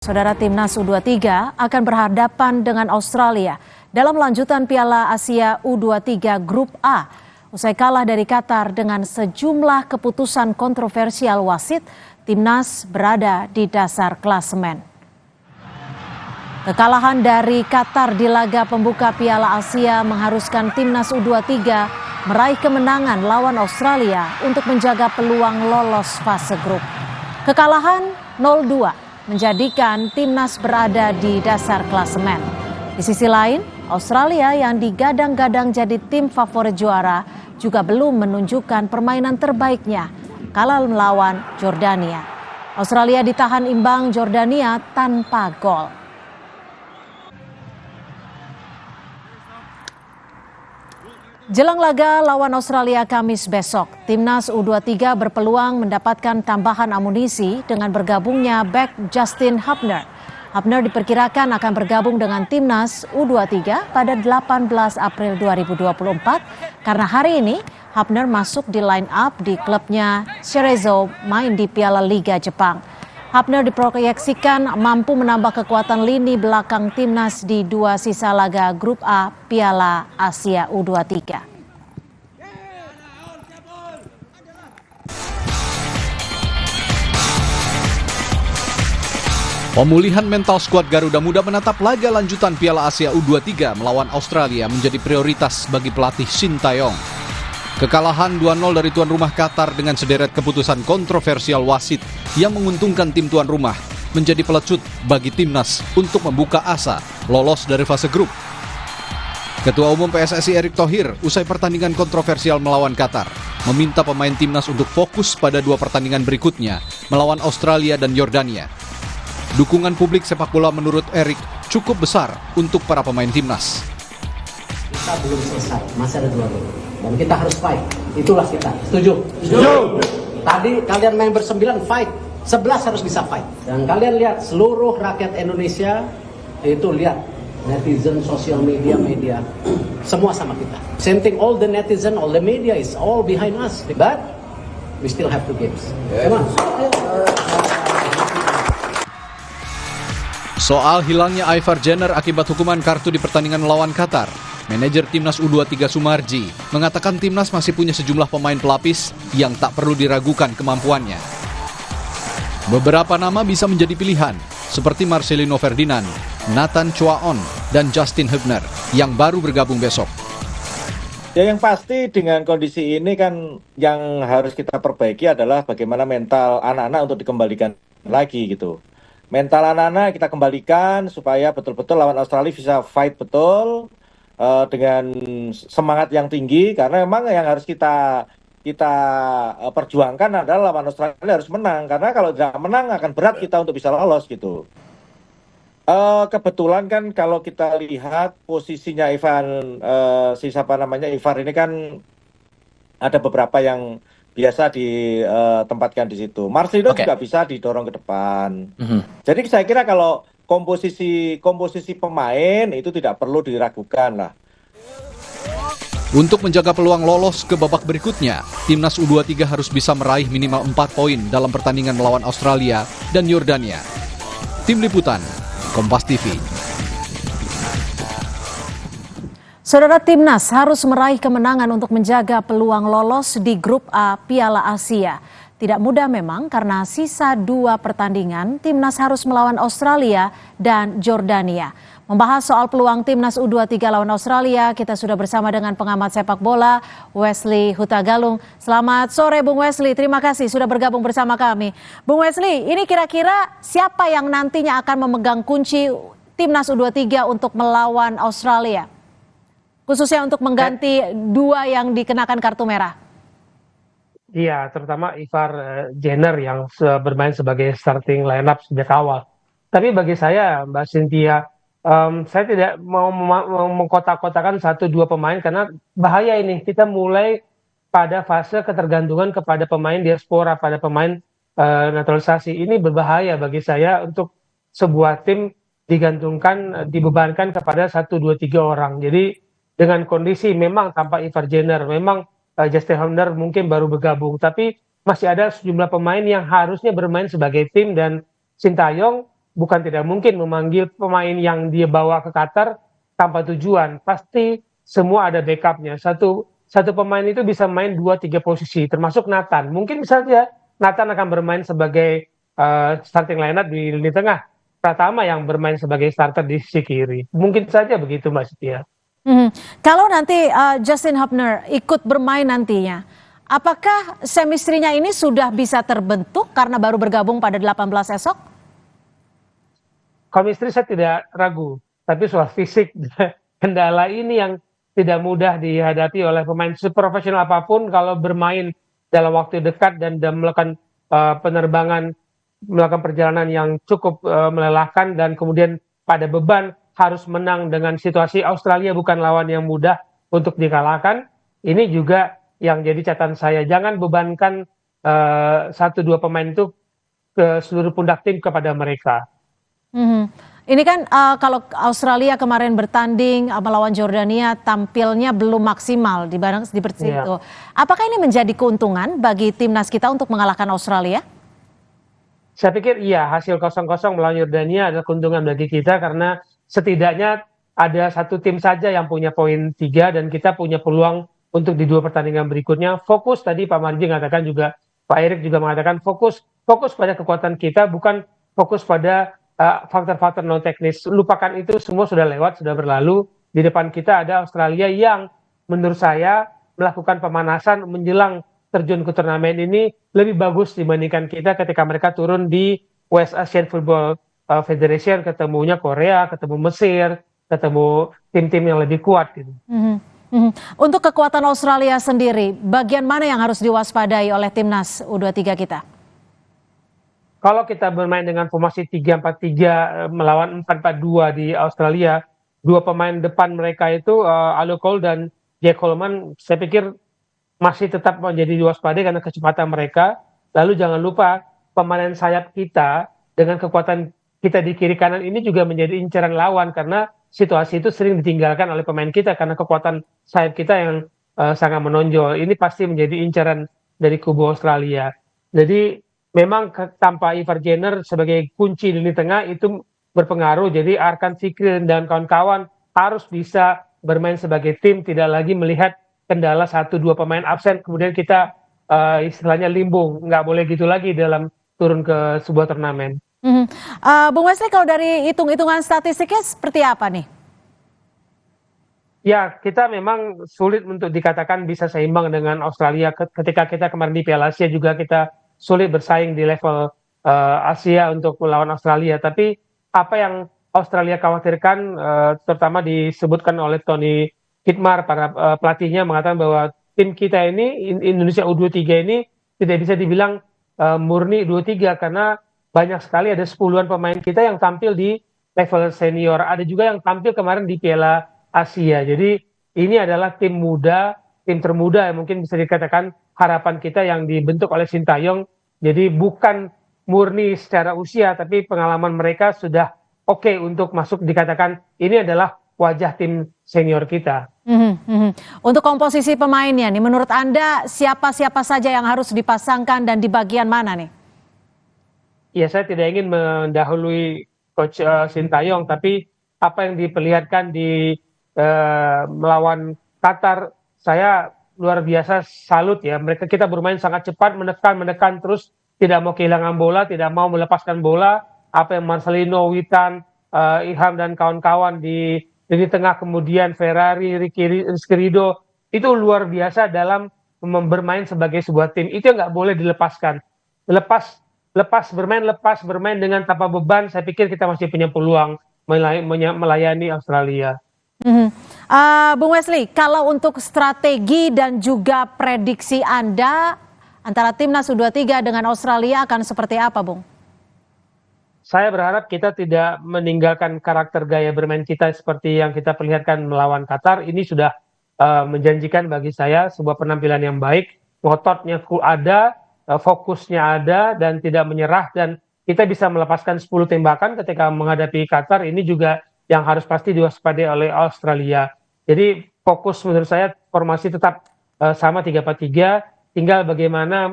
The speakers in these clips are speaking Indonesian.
Saudara Timnas U23 akan berhadapan dengan Australia dalam lanjutan Piala Asia U23 Grup A. Usai kalah dari Qatar dengan sejumlah keputusan kontroversial wasit, Timnas berada di dasar klasemen. Kekalahan dari Qatar di laga pembuka Piala Asia mengharuskan Timnas U23 meraih kemenangan lawan Australia untuk menjaga peluang lolos fase grup. Kekalahan 0-2 menjadikan Timnas berada di dasar klasemen. Di sisi lain, Australia yang digadang-gadang jadi tim favorit juara juga belum menunjukkan permainan terbaiknya kalah melawan Jordania. Australia ditahan imbang Jordania tanpa gol. Jelang laga lawan Australia Kamis besok, Timnas U23 berpeluang mendapatkan tambahan amunisi dengan bergabungnya bek Justin Hubner. Hubner diperkirakan akan bergabung dengan Timnas U23 pada 18 April 2024 karena hari ini Hubner masuk di line up di klubnya Cerezo main di Piala Liga Jepang. Hubner diproyeksikan mampu menambah kekuatan lini belakang Timnas di dua sisa laga Grup A Piala Asia U23. Pemulihan mental skuad Garuda Muda menatap laga lanjutan Piala Asia U23 melawan Australia menjadi prioritas bagi pelatih Shin Tae-yong. Kekalahan 2-0 dari tuan rumah Qatar dengan sederet keputusan kontroversial wasit yang menguntungkan tim tuan rumah menjadi pelecut bagi Timnas untuk membuka asa lolos dari fase grup. Ketua Umum PSSI Erick Thohir usai pertandingan kontroversial melawan Qatar meminta pemain Timnas untuk fokus pada dua pertandingan berikutnya melawan Australia dan Yordania. Dukungan publik sepak bola menurut Erick cukup besar untuk para pemain Timnas. Kita belum selesai, masih ada 2 gol. Dan kita harus fight. Itulah kita. Setuju? Setuju. Tadi kalian main ber-9 fight. 11 harus bisa fight. Dan kalian lihat seluruh rakyat Indonesia itu lihat netizen, sosial media, semua sama kita. Same thing, all the netizen, all the media is all behind us. But we still have 2 games. Come on. Soal hilangnya Ivar Jenner akibat hukuman kartu di pertandingan melawan Qatar, manajer Timnas U23 Sumarji mengatakan Timnas masih punya sejumlah pemain pelapis yang tak perlu diragukan kemampuannya. Beberapa nama bisa menjadi pilihan, seperti Marcelino Ferdinand, Nathan Chuaon, dan Justin Hubner yang baru bergabung besok. Ya, yang pasti dengan kondisi ini kan yang harus kita perbaiki adalah bagaimana mental anak-anak untuk dikembalikan lagi gitu. Mental anak-anak kita kembalikan supaya betul-betul lawan Australia bisa fight betul dengan semangat yang tinggi, karena memang yang harus kita perjuangkan adalah lawan Australia harus menang, karena kalau tidak menang akan berat kita untuk bisa lolos gitu. Kebetulan kan kalau kita lihat posisinya Ivar ini kan ada beberapa yang biasa ditempatkan di situ. Marcelino juga bisa didorong ke depan. Jadi saya kira kalau komposisi pemain itu tidak perlu diragukan lah. Untuk menjaga peluang lolos ke babak berikutnya, Timnas U23 harus bisa meraih minimal 4 poin dalam pertandingan melawan Australia dan Yordania. Tim Liputan, Kompas TV. Saudara, Timnas harus meraih kemenangan untuk menjaga peluang lolos di Grup A Piala Asia. Tidak mudah memang karena sisa 2 pertandingan Timnas harus melawan Australia dan Jordania. Membahas soal peluang Timnas U23 lawan Australia, kita sudah bersama dengan pengamat sepak bola Wesley Hutagalung. Selamat sore Bung Wesley, terima kasih sudah bergabung bersama kami. Bung Wesley, ini kira-kira siapa yang nantinya akan memegang kunci Timnas U23 untuk melawan Australia? Khususnya untuk mengganti 2 yang dikenakan kartu merah. Iya, terutama Ivar Jenner yang bermain sebagai starting lineup sejak awal. Tapi bagi saya, Mbak Cynthia, saya tidak mau mengkotak-kotakan 1-2 pemain karena bahaya ini. Kita mulai pada fase ketergantungan kepada pemain diaspora, pada pemain naturalisasi. Ini berbahaya bagi saya untuk sebuah tim dibebankan kepada 1-2-3 orang. Jadi dengan kondisi memang tanpa Ivar Jenner, memang Justin Hubner mungkin baru bergabung, tapi masih ada sejumlah pemain yang harusnya bermain sebagai tim, dan Shin Tae-yong bukan tidak mungkin memanggil pemain yang dia bawa ke Qatar tanpa tujuan. Pasti semua ada backupnya. Satu pemain itu bisa main 2-3 posisi, termasuk Nathan. Mungkin saja Nathan akan bermain sebagai starting lineup di lini tengah. Pratama yang bermain sebagai starter di sisi kiri. Mungkin saja begitu, Mbak Setia. Mhm. Kalau nanti Justin Hubner ikut bermain nantinya, apakah chemistry-nya ini sudah bisa terbentuk karena baru bergabung pada 18 esok? Chemistry saya tidak ragu, tapi soal fisik kendala ini yang tidak mudah dihadapi oleh pemain seprofesional apapun kalau bermain dalam waktu dekat dan melakukan penerbangan, melakukan perjalanan yang cukup melelahkan dan kemudian pada beban harus menang dengan situasi Australia bukan lawan yang mudah untuk dikalahkan. Ini juga yang jadi catatan saya. Jangan bebankan satu dua pemain itu ke seluruh pundak tim kepada mereka. Mhm. Ini kan kalau Australia kemarin bertanding melawan Jordania tampilnya belum maksimal seperti Iya. itu. Apakah ini menjadi keuntungan bagi timnas kita untuk mengalahkan Australia? Saya pikir iya, hasil 0-0 melawan Yordania adalah keuntungan bagi kita karena setidaknya ada satu tim saja yang punya poin 3 dan kita punya peluang untuk di 2 pertandingan berikutnya. Fokus tadi Pak Marji mengatakan juga, Pak Erik juga mengatakan fokus pada kekuatan kita, bukan fokus pada faktor-faktor non teknis. Lupakan itu, semua sudah lewat, sudah berlalu. Di depan kita ada Australia yang menurut saya melakukan pemanasan menjelang terjun ke turnamen ini lebih bagus dibandingkan kita ketika mereka turun di West Asian Football Federation, ketemunya Korea, ketemu Mesir, ketemu tim-tim yang lebih kuat gitu. Mhm. Mhm. Untuk kekuatan Australia sendiri, bagian mana yang harus diwaspadai oleh timnas U23 kita? Kalau kita bermain dengan formasi 3-4-3 melawan 4-4-2 di Australia, dua pemain depan mereka itu Alou Cole dan Jack Coleman, saya pikir masih tetap menjadi diwaspadai karena kecepatan mereka. Lalu jangan lupa pemain sayap kita dengan kekuatan kita di kiri kanan ini juga menjadi incaran lawan karena situasi itu sering ditinggalkan oleh pemain kita karena kekuatan sayap kita yang sangat menonjol. Ini pasti menjadi incaran dari kubu Australia. Jadi memang tanpa Ivar Jenner sebagai kunci di lini tengah itu berpengaruh. Jadi Arkan Fikri dan kawan-kawan harus bisa bermain sebagai tim, tidak lagi melihat kendala 1-2 pemain absen, kemudian kita istilahnya limbung. Nggak boleh gitu lagi dalam turun ke sebuah turnamen. Mhm. Bung Wesley, kalau dari hitung-hitungan statistiknya seperti apa nih? Ya, kita memang sulit untuk dikatakan bisa seimbang dengan Australia. Ketika kita kemarin di Piala Asia juga kita sulit bersaing di level Asia untuk melawan Australia. Tapi apa yang Australia khawatirkan, terutama disebutkan oleh Tony Khitmar, para pelatihnya mengatakan bahwa tim kita ini, Indonesia U23 ini tidak bisa dibilang murni U23 karena banyak sekali ada 10-an pemain kita yang tampil di level senior. Ada juga yang tampil kemarin di Piala Asia. Jadi ini adalah tim muda, tim termuda yang mungkin bisa dikatakan harapan kita yang dibentuk oleh Sintayong. Jadi bukan murni secara usia, tapi pengalaman mereka sudah oke untuk masuk dikatakan ini adalah wajah tim senior kita. Mhm, mhm. Untuk komposisi pemainnya nih, menurut Anda siapa-siapa saja yang harus dipasangkan dan di bagian mana nih? Ya, saya tidak ingin mendahului Coach Sintayong, tapi apa yang diperlihatkan di melawan Qatar, saya luar biasa salut ya. Kita bermain sangat cepat, menekan terus, tidak mau kehilangan bola, tidak mau melepaskan bola. Apa yang Marcelino, Witan, Ilham dan kawan-kawan di lini tengah, kemudian Ferrari, Rizky Ridho, itu luar biasa dalam bermain sebagai sebuah tim. Itu yang nggak boleh dilepaskan. Lepas bermain dengan tanpa beban, saya pikir kita masih punya peluang melayani Australia. Mhm. Bung Wesley, kalau untuk strategi dan juga prediksi Anda antara timnas U23 dengan Australia akan seperti apa, Bung? Saya berharap kita tidak meninggalkan karakter gaya bermain kita seperti yang kita perlihatkan melawan Qatar. Ini sudah menjanjikan bagi saya sebuah penampilan yang baik. Ngototnya ada, fokusnya ada, dan tidak menyerah. Dan kita bisa melepaskan 10 tembakan ketika menghadapi Qatar. Ini juga yang harus pasti diwaspadai oleh Australia. Jadi fokus menurut saya formasi tetap sama 3-4-3. Tinggal bagaimana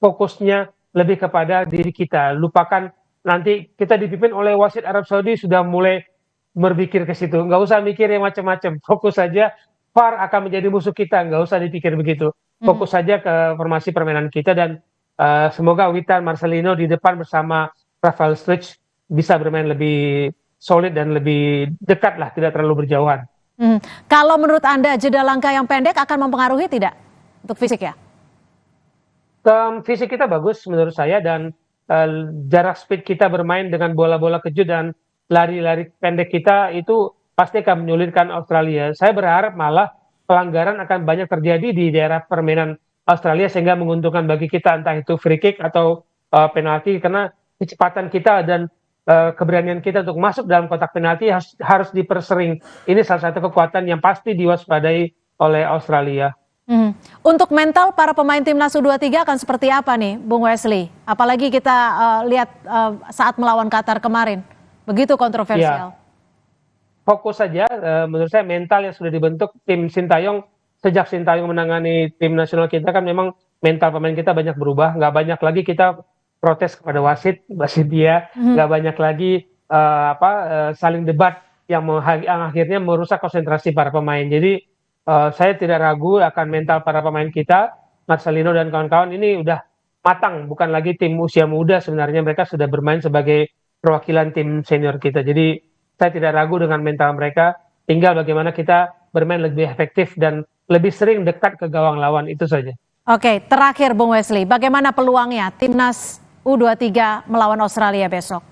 fokusnya lebih kepada diri kita. Lupakan nanti kita dipimpin oleh wasit Arab Saudi sudah mulai berpikir ke situ. Nggak usah mikir yang macam-macam. Fokus saja VAR akan menjadi musuh kita. Nggak usah dipikir begitu. Fokus saja ke formasi permainan kita dan semoga Witan Marcelino di depan bersama Rafael Struijk bisa bermain lebih solid dan lebih dekat lah, tidak terlalu berjauhan. Kalau menurut Anda jeda langkah yang pendek akan mempengaruhi tidak untuk fisik ya? Fisik kita bagus menurut saya dan jarak speed kita bermain dengan bola-bola kejut dan lari-lari pendek kita itu pasti akan menyulitkan Australia. Saya berharap malah pelanggaran akan banyak terjadi di daerah permainan Australia sehingga menguntungkan bagi kita entah itu free kick atau penalti karena kecepatan kita dan keberanian kita untuk masuk dalam kotak penalti harus dipersering. Ini salah satu kekuatan yang pasti diwaspadai oleh Australia. Untuk mental para pemain timnas U23 akan seperti apa nih, Bung Wesley? Apalagi kita lihat saat melawan Qatar kemarin, begitu kontroversial. Ya, fokus saja. Menurut saya mental yang sudah dibentuk tim Sintayong sejak Sintayong menangani tim nasional kita kan memang mental pemain kita banyak berubah. Nggak banyak lagi kita protes kepada wasit dia, nggak banyak lagi saling debat yang akhirnya merusak konsentrasi para pemain. Jadi saya tidak ragu akan mental para pemain kita, Marcelino dan kawan-kawan ini udah matang, bukan lagi tim usia muda sebenarnya mereka sudah bermain sebagai perwakilan tim senior kita. Jadi saya tidak ragu dengan mental mereka, tinggal bagaimana kita bermain lebih efektif dan lebih sering dekat ke gawang lawan, itu saja. Oke, terakhir Bung Wesley, bagaimana peluangnya timnas U23 melawan Australia besok?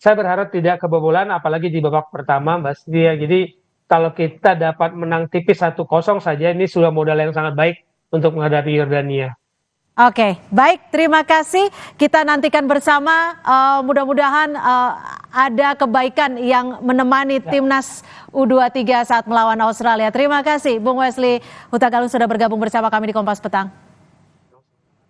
Saya berharap tidak kebobolan, apalagi di babak pertama, Mbak Setia. Jadi kalau kita dapat menang tipis 1-0 saja, ini sudah modal yang sangat baik untuk menghadapi Yordania. Oke, baik, terima kasih. Kita nantikan bersama, mudah-mudahan ada kebaikan yang menemani timnas U23 saat melawan Australia. Terima kasih Bung Wesley Hutagalung sudah bergabung bersama kami di Kompas Petang.